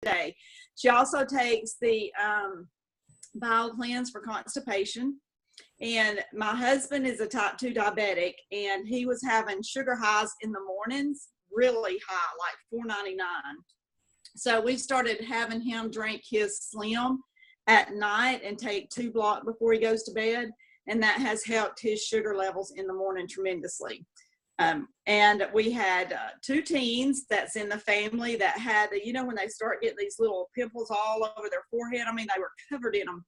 day. She also takes the bile cleanse for constipation. And my husband is a type 2 diabetic, and he was having sugar highs in the mornings, really high, like 499. So we started having him drink his Slim at night and take 2 blocks before he goes to bed. And that has helped his sugar levels in the morning tremendously. And we had 2 teens that's in the family that had, when they start getting these little pimples all over their forehead, I mean, they were covered in them.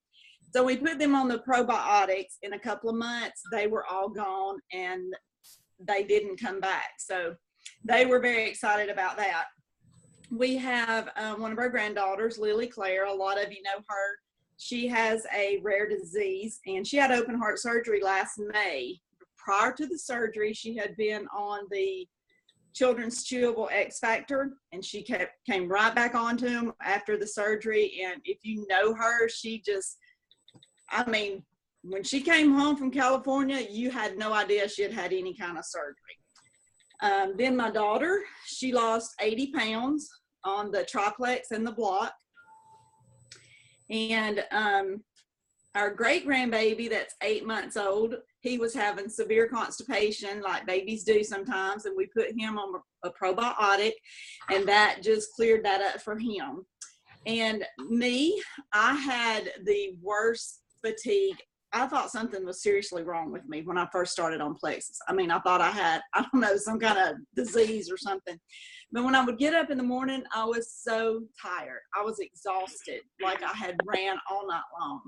So we put them on the probiotics. In a couple of months, they were all gone and they didn't come back. So they were very excited about that. We have one of our granddaughters, Lily Claire. A lot of you know her. She has a rare disease, and she had open heart surgery last May. Prior to the surgery, she had been on the Children's Chewable X Factor, and she came right back onto them after the surgery. And if you know her, she just, when she came home from California, you had no idea she had had any kind of surgery. Then my daughter, she lost 80 pounds on the triplex and the block. And our great grandbaby that's 8 months old, he was having severe constipation like babies do sometimes, and we put him on a probiotic, and that just cleared that up for him. And me, I had the worst fatigue. I thought something was seriously wrong with me when I first started on Plexus. I thought I had, some kind of disease or something. But when I would get up in the morning, I was so tired. I was exhausted, like I had ran all night long.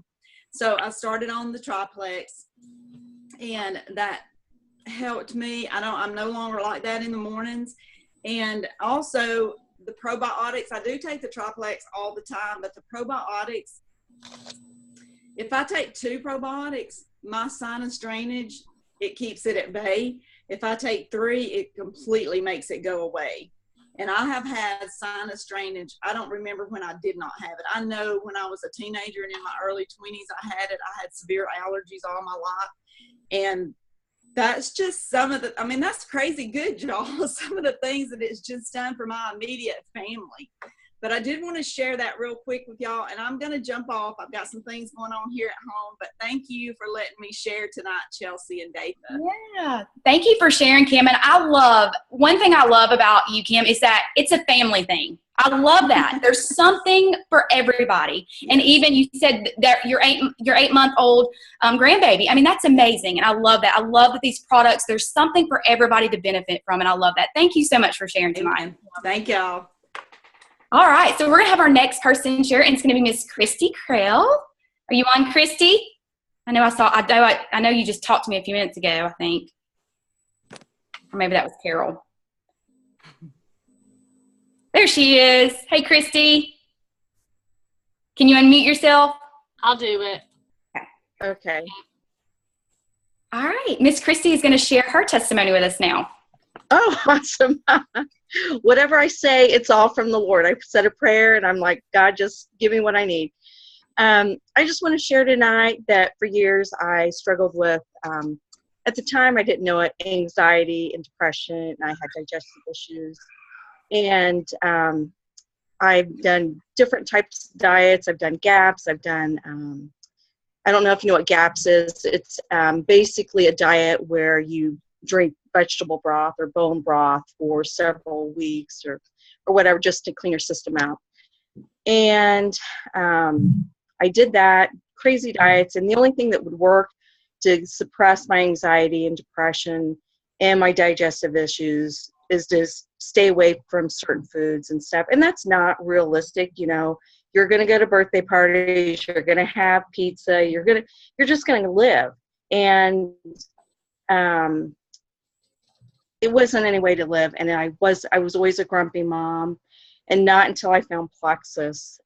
So I started on the triplex, and that helped me. I'm no longer like that in the mornings. And also the probiotics, I do take the triplex all the time, but the probiotics, if I take 2 probiotics, my sinus drainage, it keeps it at bay. If I take 3, it completely makes it go away. And I have had sinus drainage. I don't remember when I did not have it. I know when I was a teenager and in my early 20s, I had it. I had severe allergies all my life. And that's just some of the, that's crazy good, y'all. Some of the things that it's just done for my immediate family. But I did want to share that real quick with y'all, and I'm going to jump off. I've got some things going on here at home, but thank you for letting me share tonight, Chelsea and Datha. Yeah, thank you for sharing, Kim. And one thing I love about you, Kim, is that it's a family thing. I love that. There's something for everybody. And even you said that your 8-month-old grandbaby. That's amazing. And I love that. I love that these products, there's something for everybody to benefit from. And I love that. Thank you so much for sharing tonight. Thank y'all. All right, so we're going to have our next person share, and it's going to be Miss Christy Krell. Are you on, Christy? I know you just talked to me a few minutes ago, I think. Or maybe that was Carol. There she is. Hey, Christy. Can you unmute yourself? I'll do it. Okay. All right, Miss Christy is going to share her testimony with us now. Oh, awesome. Whatever I say, it's all from the Lord. I said a prayer and I'm like, God, just give me what I need. I just want to share tonight that for years I struggled with, at the time I didn't know it, anxiety and depression, and I had digestive issues. And I've done different types of diets. I've done GAPS. I've done, I don't know if you know what GAPS is. It's basically a diet where you drink vegetable broth or bone broth for several weeks or whatever, just to clean your system out. And I did that, crazy diets, and the only thing that would work to suppress my anxiety and depression and my digestive issues is to stay away from certain foods and stuff. And that's not realistic. You're going to go to birthday parties, you're going to have pizza, you're just going to live. And it wasn't any way to live. And I was always a grumpy mom. And not until I found Plexus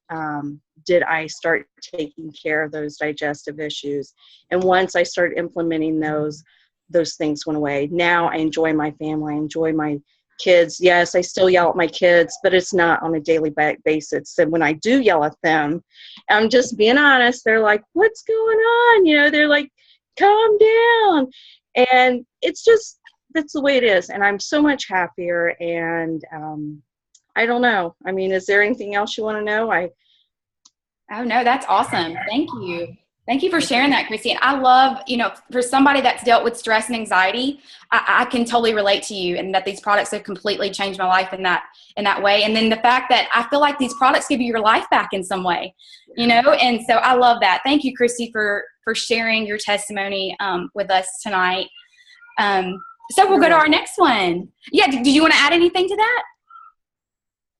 did I start taking care of those digestive issues. And once I started implementing those things went away. Now I enjoy my family. I enjoy my kids. Yes, I still yell at my kids, but it's not on a daily basis. And when I do yell at them, I'm just being honest. They're like, what's going on? They're like, calm down. And it's just, that's the way it is. And I'm so much happier. And I don't know. I mean, is there anything else you want to know? Oh, no, that's awesome. Thank you. Thank you for sharing that, Christy. And I love, for somebody that's dealt with stress and anxiety, I can totally relate to you, and that these products have completely changed my life in that way. And then the fact that I feel like these products give you your life back in some way, and so I love that. Thank you, Christy, for sharing your testimony with us tonight. So we'll go to our next one. Yeah. Did you want to add anything to that?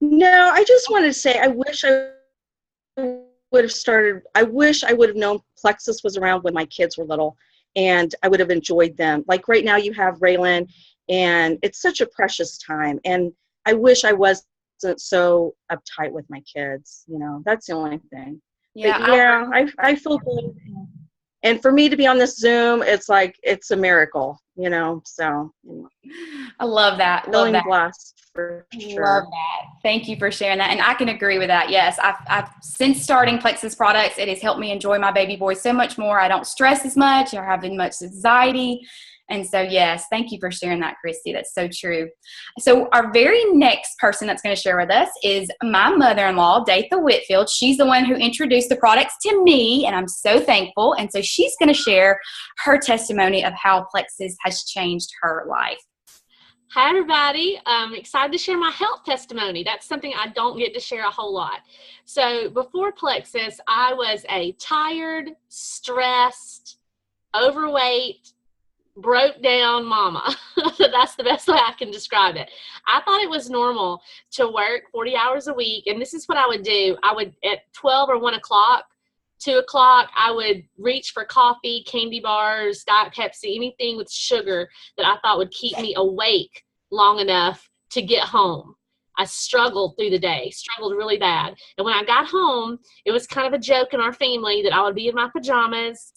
No, I just wanted to say, I wish I would have known Plexus was around when my kids were little, and I would have enjoyed them. Like right now you have Raylan, and it's such a precious time, and I wish I wasn't so uptight with my kids. That's the only thing. Yeah. But yeah, I feel good. And for me to be on this Zoom, it's like, it's a miracle, so. I love that. Feeling blessed for sure. Love that. Thank you for sharing that. And I can agree with that. Yes. I've since starting Plexus Products, it has helped me enjoy my baby boy so much more. I don't stress as much or have as much anxiety. And so, yes, thank you for sharing that, Christy. That's so true. So our very next person that's going to share with us is my mother-in-law, Datha Whitfield. She's the one who introduced the products to me, and I'm so thankful. And so she's going to share her testimony of how Plexus has changed her life. Hi, everybody. I'm excited to share my health testimony. That's something I don't get to share a whole lot. So before Plexus, I was a tired, stressed, overweight, broke down mama. That's the best way I can describe it. I thought it was normal to work 40 hours a week. And this is what I would do. I would, at 12 or 1 o'clock, 2 o'clock, I would reach for coffee, candy bars, Diet Pepsi, anything with sugar that I thought would keep me awake long enough to get home. I struggled through the day, struggled really bad. And when I got home, it was kind of a joke in our family that I would be in my pajamas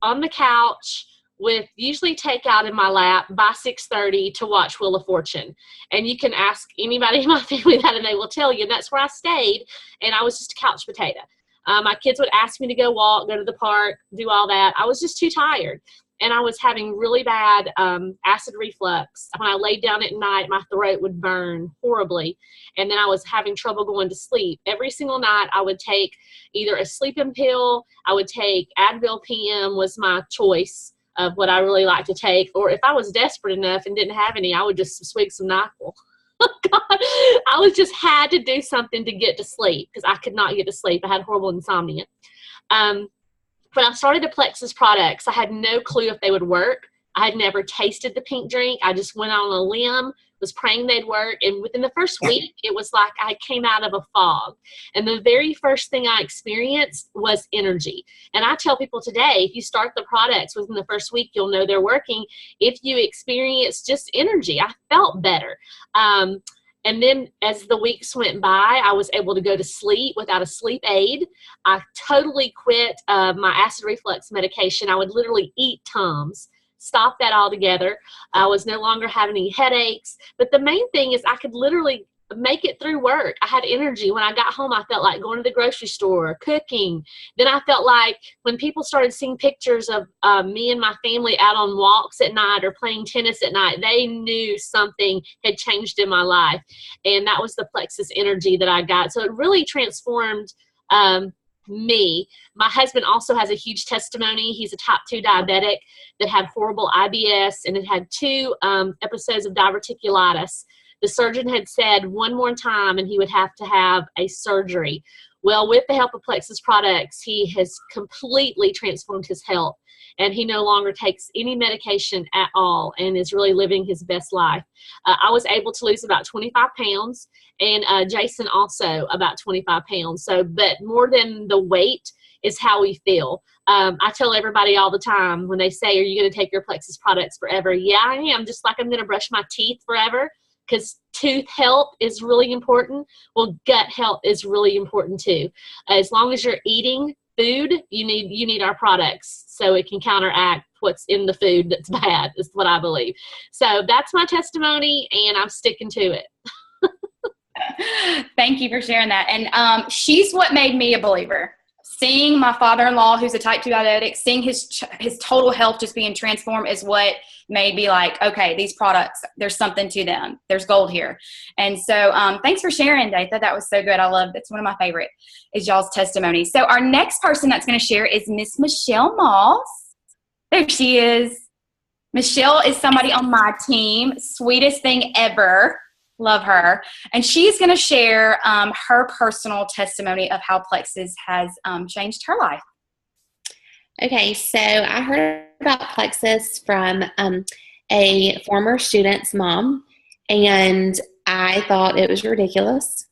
on the couch with usually takeout in my lap by 6:30 to watch Wheel of Fortune. And you can ask anybody in my family that and they will tell you that's where I stayed, and I was just a couch potato. My kids would ask me to go walk, go to the park, do all that. I was just too tired. And I was having really bad acid reflux. When I laid down at night, my throat would burn horribly. And then I was having trouble going to sleep. Every single night I would take either a sleeping pill, I would take Advil PM was my choice of what I really like to take. Or if I was desperate enough and didn't have any, I would just swig some NyQuil. God, I was just had to do something to get to sleep because I could not get to sleep. I had horrible insomnia. When I started the Plexus products, I had no clue if they would work. I had never tasted the pink drink. I just went on a limb, was praying they'd work. And within the first week, it was like I came out of a fog. And the very first thing I experienced was energy. And I tell people today, if you start the products within the first week, you'll know they're working. If you experience just energy, I felt better. And then as the weeks went by, I was able to go to sleep without a sleep aid. I totally quit my acid reflux medication. I would literally eat Tums, stop that altogether. I was no longer having any headaches. But the main thing is I could literally make it through work. I had energy. When I got home, I felt like going to the grocery store, cooking. Then I felt like when people started seeing pictures of me and my family out on walks at night or playing tennis at night, they knew something had changed in my life. And that was the Plexus energy that I got. So it really transformed me. My husband also has a huge testimony. He's a type 2 diabetic that had horrible IBS and it had 2 episodes of diverticulitis. The surgeon had said one more time and he would have to have a surgery. Well, with the help of Plexus Products, he has completely transformed his health and he no longer takes any medication at all and is really living his best life. I was able to lose about 25 pounds and Jason also about 25 pounds. So, but more than the weight is how we feel. I tell everybody all the time when they say, are you going to take your Plexus Products forever? Yeah, I am. Just like I'm going to brush my teeth forever. Because tooth health is really important. Well, gut health is really important too. As long as you're eating food, you need our products so it can counteract what's in the food that's bad, is what I believe. So that's my testimony, and I'm sticking to it. Thank you for sharing that. And she's what made me a believer. seeing my father-in-law, who's a type 2 diabetic, seeing his total health just being transformed is what made me like, okay, these products, there's something to them. There's gold here. And so thanks for sharing, Datha. That was so good. I love, it's one of my favorite is y'all's testimony. So our next person that's going to share is Miss Michelle Moss. There she is. Michelle is somebody on my team. Sweetest thing ever. Love her. And she's going to share her personal testimony of how Plexus has changed her life. Okay, so I heard about Plexus from a former student's mom, and I thought it was ridiculous.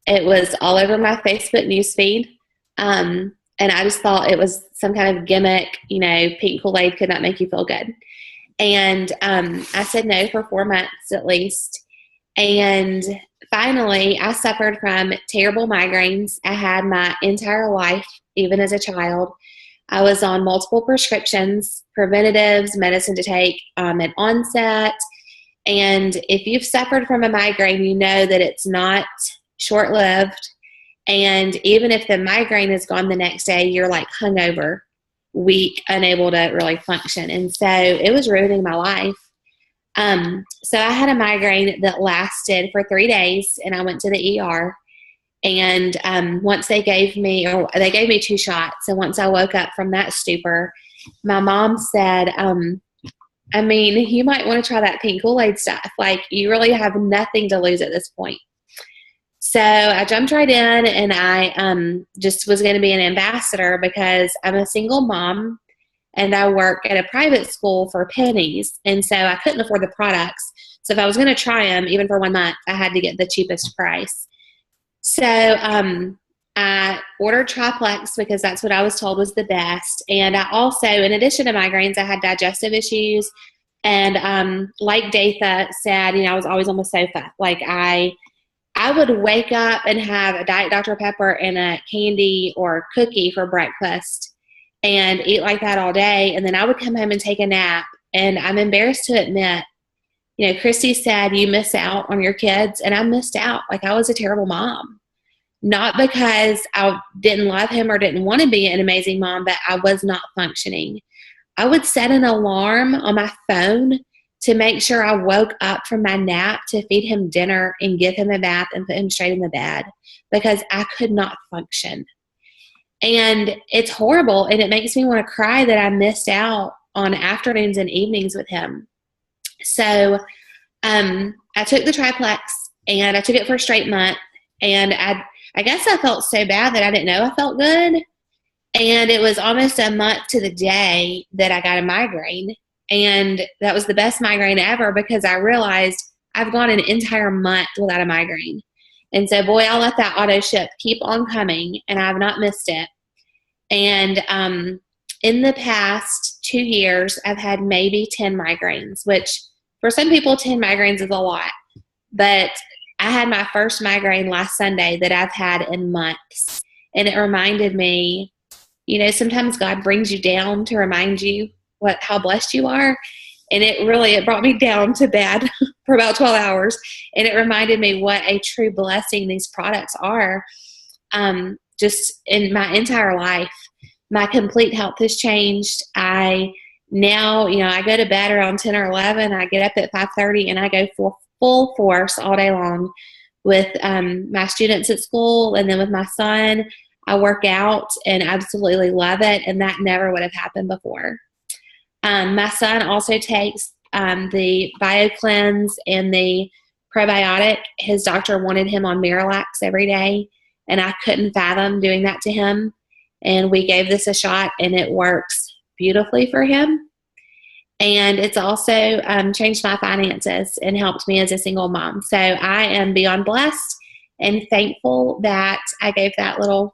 It was all over my Facebook newsfeed, and I just thought it was some kind of gimmick, you know, pink Kool-Aid could not make you feel good. And I said no for 4 months at least. And finally, I suffered from terrible migraines. I had my entire life, even as a child. I was on multiple prescriptions, preventatives, medicine to take at onset. And if you've suffered from a migraine, you know that it's not short-lived. And even if the migraine is gone the next day, you're like hungover, weak, unable to really function. And so it was ruining my life. So I had a migraine that lasted for 3 days, and I went to the ER. And once they gave me 2 shots. And once I woke up from that stupor, my mom said, I mean, you might want to try that pink Kool-Aid stuff. Like, you really have nothing to lose at this point. So I jumped right in, and I just was going to be an ambassador because I'm a single mom, and I work at a private school for pennies. And so I couldn't afford the products. So if I was going to try them, even for 1 month, I had to get the cheapest price. So I ordered Triplex because that's what I was told was the best. And I also, in addition to migraines, I had digestive issues. And like Datha said, you know, I was always on the sofa. Like I would wake up and have a Diet Dr. Pepper and a candy or cookie for breakfast and eat like that all day. And then I would come home and take a nap. And I'm embarrassed to admit, you know, Christy said you miss out on your kids, and I missed out. Like, I was a terrible mom. Not because I didn't love him or didn't want to be an amazing mom, but I was not functioning. I would set an alarm on my phone to make sure I woke up from my nap to feed him dinner and give him a bath and put him straight in the bed because I could not function. And it's horrible, and it makes me want to cry that I missed out on afternoons and evenings with him. So I took the Triplex, and I took it for a straight month, and I guess I felt so bad that I didn't know I felt good. And it was almost a month to the day that I got a migraine. And that was the best migraine ever because I realized I've gone an entire month without a migraine. And so, boy, I'll let that auto ship keep on coming, and I've not missed it. And in the past 2 years, I've had maybe 10 migraines, which for some people, 10 migraines is a lot. But I had my first migraine last Sunday that I've had in months. And it reminded me, you know, sometimes God brings you down to remind you how blessed you are. And it brought me down to bed for about 12 hours. And it reminded me what a true blessing these products are. Just in my entire life, my complete health has changed. Now, you know, I go to bed around 10 or 11. I get up at 5:30 and I go for full force all day long with my students at school, and then with my son. I work out and absolutely love it, and that never would have happened before. My son also takes the BioCleanse and the probiotic. His doctor wanted him on Miralax every day, and I couldn't fathom doing that to him. And we gave this a shot, and it works beautifully for him. And it's also changed my finances and helped me as a single mom. So I am beyond blessed and thankful that I gave that little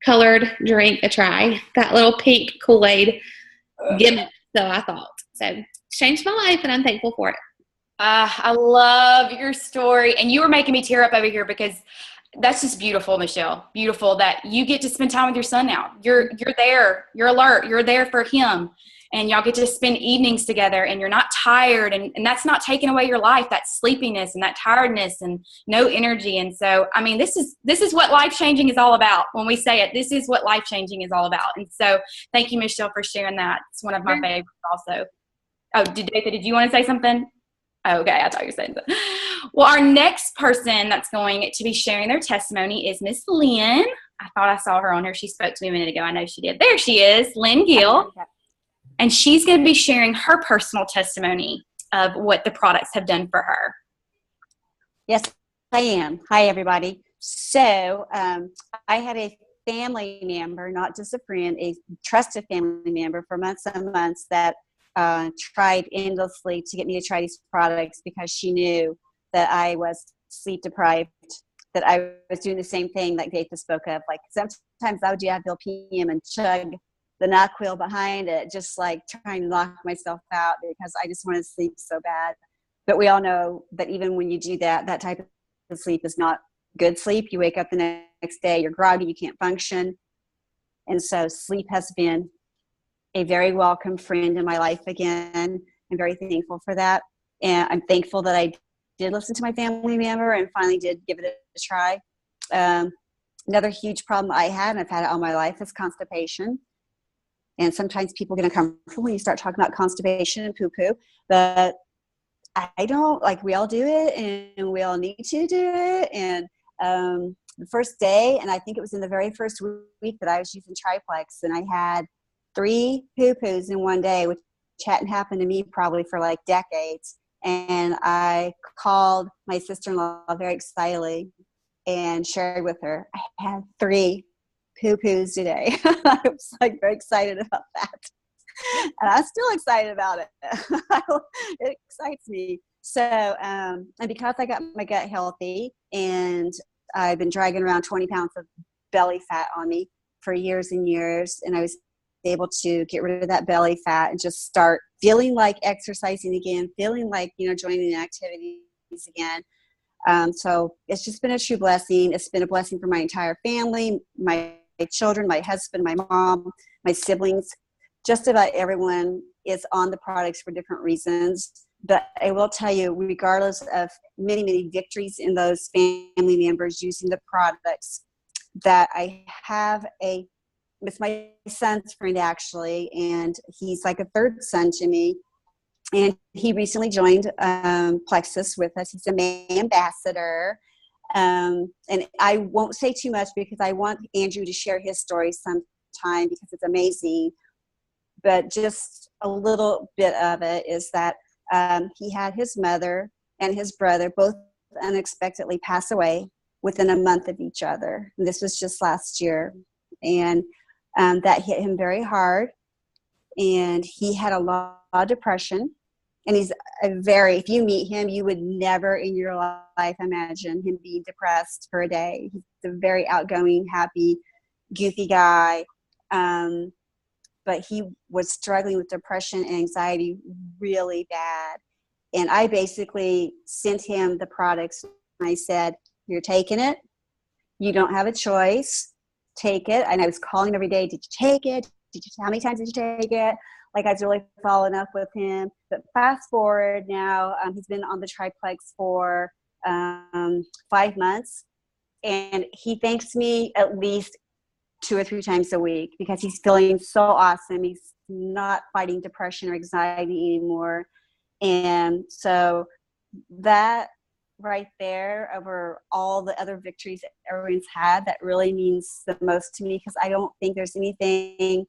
colored drink a try, that little pink Kool-Aid gimmick, so I thought. So it's changed my life, and I'm thankful for it. I love your story. And you were making me tear up over here because that's just beautiful, Michelle. Beautiful that you get to spend time with your son now. You're there. You're alert. You're there for him. and y'all get to spend evenings together, and you're not tired, and that's not taking away your life, that sleepiness and that tiredness and no energy. And so, I mean, this is what life-changing is all about. When we say it, this is what life-changing is all about. And so thank you, Michelle, for sharing that. It's one of my favorites also. Oh, Datha, did you want to say something? Oh, okay, I thought you were saying that. Well, our next person that's going to be sharing their testimony is Miss Lynn. I thought I saw her on here. She spoke to me a minute ago. I know she did. There she is, Lynn Gill. And she's going to be sharing her personal testimony of what the products have done for her. Yes, I am. Hi, everybody. So I had a family member, not just a friend, a trusted family member for months and months that tried endlessly to get me to try these products because she knew that I was sleep deprived, that I was doing the same thing like Datha spoke of. Like sometimes I would do Advil PM and chug the NyQuil behind it, just like trying to knock myself out because I just wanted to sleep so bad. But we all know that even when you do that, that type of sleep is not good sleep. You wake up the next day, you're groggy, you can't function. And so sleep has been a very welcome friend in my life again. I'm very thankful for that. And I'm thankful that I did listen to my family member and finally did give it a try. Another huge problem I had, and I've had it all my life, is constipation. And sometimes people get uncomfortable when you start talking about constipation and poo-poo. But I don't, like, we all do it and we all need to do it. And the first day, and I think it was in the very first week that I was using Triplex, and I had 3 poo-poos in one day, which hadn't happened to me probably for like decades. And I called my sister-in-law very excitedly and shared with her, I had 3 poo-poos today. I was like very excited about that. And I'm still excited about it. It excites me. So, and because I got my gut healthy and I've been dragging around 20 pounds of belly fat on me for years and years, and I was able to get rid of that belly fat and just start feeling like exercising again, feeling like, joining the activities again. So it's just been a true blessing. It's been a blessing for my entire family, my children, my husband, my mom, my siblings. Just about everyone is on the products for different reasons. But I will tell you, regardless of many, many victories in those family members using the products, that I have it's my son's friend actually, and he's like a third son to me. And he recently joined Plexus with us. He's a May ambassador. And I won't say too much because I want Andrew to share his story sometime because it's amazing. But just a little bit of it is that he had his mother and his brother both unexpectedly pass away within a month of each other. And this was just last year. And that hit him very hard. And he had a lot of depression. And he's if you meet him, you would never in your life imagine him being depressed for a day. He's a very outgoing, happy, goofy guy. But he was struggling with depression and anxiety really bad. And I basically sent him the products. I said, you're taking it. You don't have a choice. Take it. And I was calling him every day. Did you take it? How many times did you take it? Like, I was really following up with him. But fast forward now, he's been on the Triplex for 5 months. And he thanks me at least 2 or 3 times a week because he's feeling so awesome. He's not fighting depression or anxiety anymore. And so that right there, over all the other victories everyone's had, that really means the most to me, because I don't think there's anything,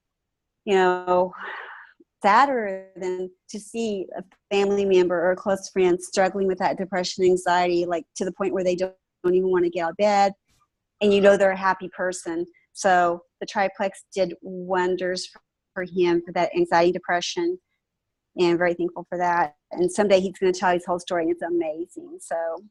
sadder than to see a family member or a close friend struggling with that depression and anxiety, like to the point where they don't even want to get out of bed, and they're a happy person. So the Triplex did wonders for him for that anxiety and depression, and I'm very thankful for that. And someday he's going to tell his whole story, and it's amazing. So,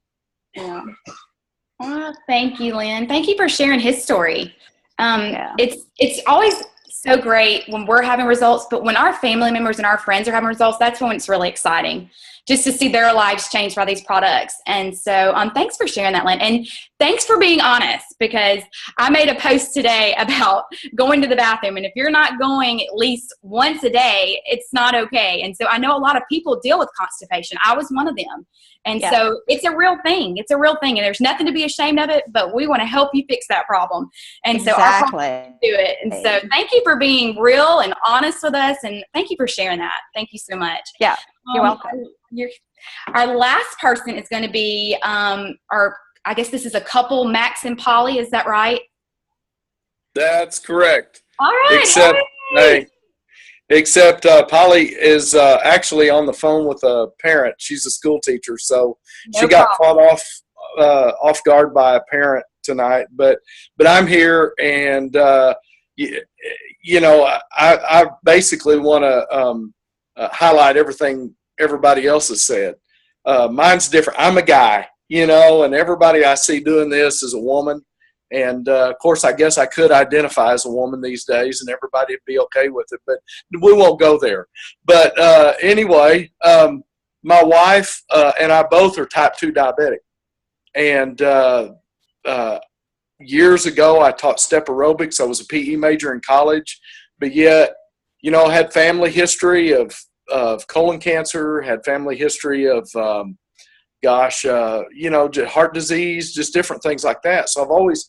Oh, thank you, Lynn. Thank you for sharing his story. It's always so great when we're having results, but when our family members and our friends are having results, that's when it's really exciting, just to see their lives change by these products. And so thanks for sharing that, Lynn. And thanks for being honest, because I made a post today about going to the bathroom. And if you're not going at least once a day, it's not okay. And so I know a lot of people deal with constipation. I was one of them. And so it's a real thing. It's a real thing. And there's nothing to be ashamed of it, but we want to help you fix that problem. And so I'll do it. And so thank you for being real and honest with us. And thank you for sharing that. Thank you so much. Yeah, you're welcome. Our last person is going to be I guess this is a couple, Max and Polly. Is that right? That's correct. All right. Except Polly is actually on the phone with a parent. She's a school teacher, so she got caught off guard by a parent tonight. But I'm here, and you know, I basically want to highlight everything everybody else has said. Mine's different. I'm a guy, you know, and everybody I see doing this is a woman. And, of course, I guess I could identify as a woman these days and everybody would be okay with it, but we won't go there. But anyway, my wife and I both are type 2 diabetic. And years ago, I taught step aerobics. I was a PE major in college, but yet, you know, had family history of colon cancer, had family history of, you know, heart disease, just different things like that. So I've always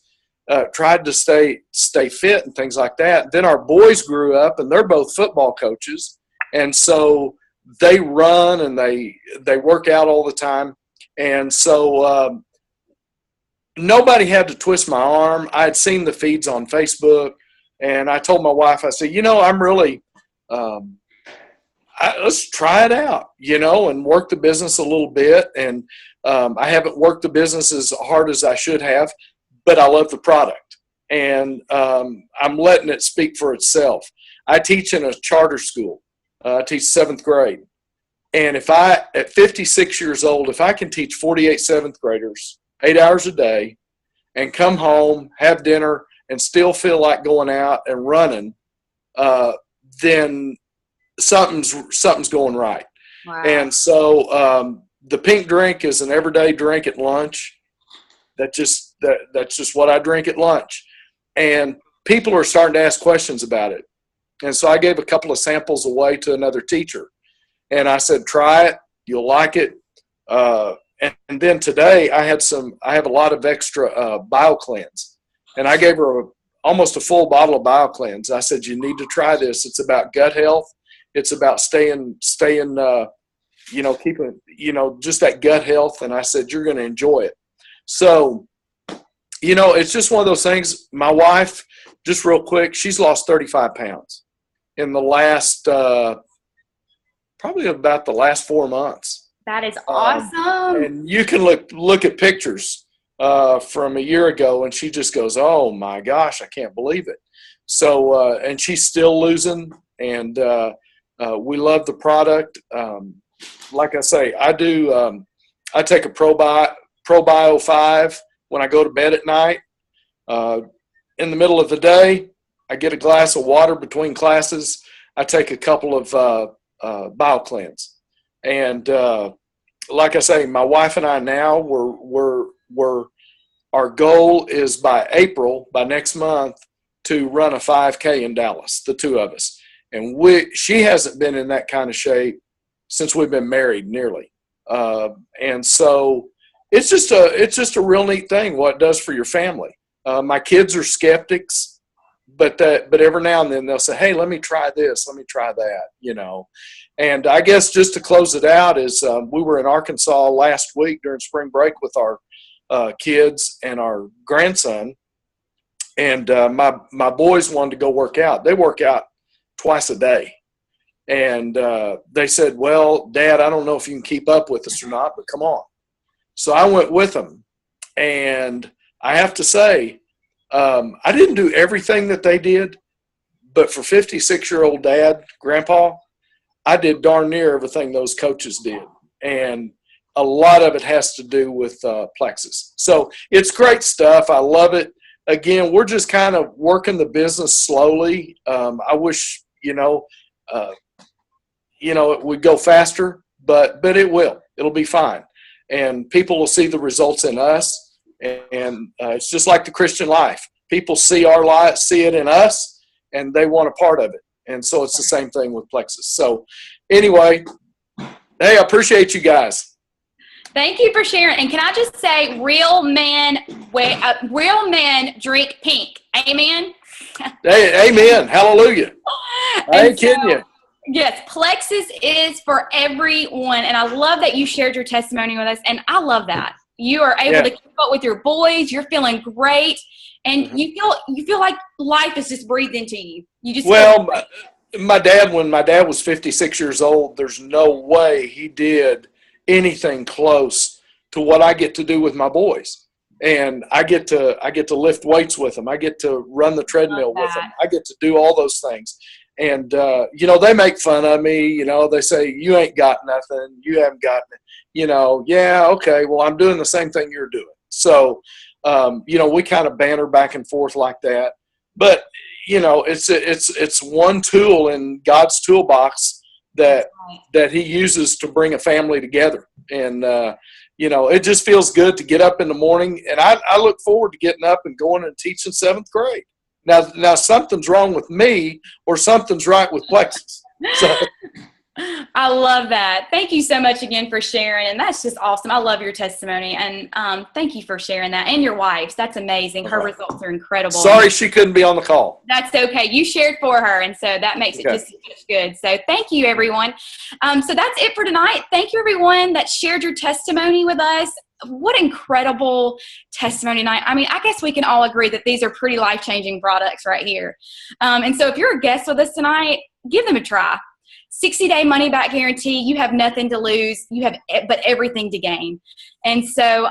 tried to stay fit and things like that. Then our boys grew up, and they're both football coaches, and so they run and they work out all the time. And so nobody had to twist my arm. I had seen the feeds on Facebook, and I told my wife, I said, you know, I'm really let's try it out, you know, and work the business a little bit. And I haven't worked the business as hard as I should have, but I love the product, and I'm letting it speak for itself. I teach in a charter school. I teach 7th grade. And if at 56 years old, if I can teach 48 7th graders 8 hours a day and come home, have dinner, and still feel like going out and running, then something's going right. Wow. And so the pink drink is an everyday drink at lunch. That's just what I drink at lunch. And people are starting to ask questions about it. And so I gave a couple of samples away to another teacher. And I said, try it. You'll like it. And then today I have a lot of extra BioCleanse. And I gave her almost a full bottle of BioCleanse. I said, you need to try this. It's about gut health. It's about staying you know, keeping, you know, just that gut health. And I said, you're going to enjoy it. So, you know, it's just one of those things. My wife, just real quick, she's lost 35 pounds in the last, probably about the last 4 months. That is awesome. And you can look at pictures from a year ago, and she just goes, oh my gosh, I can't believe it. So, and she's still losing, and we love the product. Like I say, I take a ProBio 5 when I go to bed at night. In the middle of the day, I get a glass of water between classes. I take a couple of BioCleanse. And like I say, my wife and I now, our goal is by April, by next month, to run a 5K in Dallas, the two of us. And she hasn't been in that kind of shape since we've been married, nearly. And so it's just a real neat thing what it does for your family. My kids are skeptics, but every now and then they'll say, hey, let me try this, let me try that, you know. And I guess just to close it out is we were in Arkansas last week during spring break with our kids and our grandson. And my boys wanted to go work out. They work out twice a day. And they said, well, Dad, I don't know if you can keep up with us or not, but come on. So I went with them. And I have to say, I didn't do everything that they did, but for 56-year-old dad, grandpa, I did darn near everything those coaches did. And a lot of it has to do with Plexus. So it's great stuff. I love it. again, we're just kind of working the business slowly. I wish, it would go faster, but it will. It'll be fine. And people will see the results in us. And it's just like the Christian life. People see our life, see it in us, and they want a part of it. And so it's the same thing with Plexus. So anyway, hey, I appreciate you guys. Thank you for sharing. And can I just say, real men drink pink. Amen. Hey, amen. Hallelujah. I ain't kidding you. Yes, Plexus is for everyone. And I love that you shared your testimony with us. And I love that. You are able to keep up with your boys. You're feeling great. And you feel like life is just breathed into you. You just when my dad was 56 years old, there's no way he did anything close to what I get to do with my boys. And I get to lift weights with them. I get to run the treadmill with them. I get to do all those things. And they make fun of me. They say, you ain't got nothing. You haven't got it. Yeah, okay. Well, I'm doing the same thing you're doing. So, we kind of banter back and forth like that. But it's one tool in God's toolbox that He uses to bring a family together. And it just feels good to get up in the morning. And I look forward to getting up and going and teaching 7th grade. Now something's wrong with me, or something's right with Plexus. So. I love that. Thank you so much again for sharing. And that's just awesome. I love your testimony. And thank you for sharing that. And your wife's. That's amazing. Her results are incredible. Sorry she couldn't be on the call. That's okay. You shared for her. And so that makes it just good. So thank you, everyone. So that's it for tonight. Thank you, everyone that shared your testimony with us. What incredible testimony night. I mean, I guess we can all agree that these are pretty life-changing products right here. And so if you're a guest with us tonight, give them a try. 60-day money-back guarantee. You have nothing to lose. You have but everything to gain. And so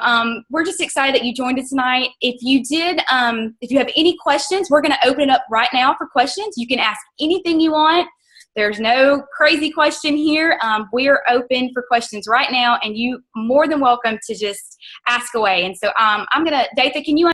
we're just excited that you joined us tonight. If you have any questions, we're going to open it up right now for questions. You can ask anything you want. There's no crazy question here. We are open for questions right now, and you more than welcome to just ask away. And so I'm going to, Datha, can you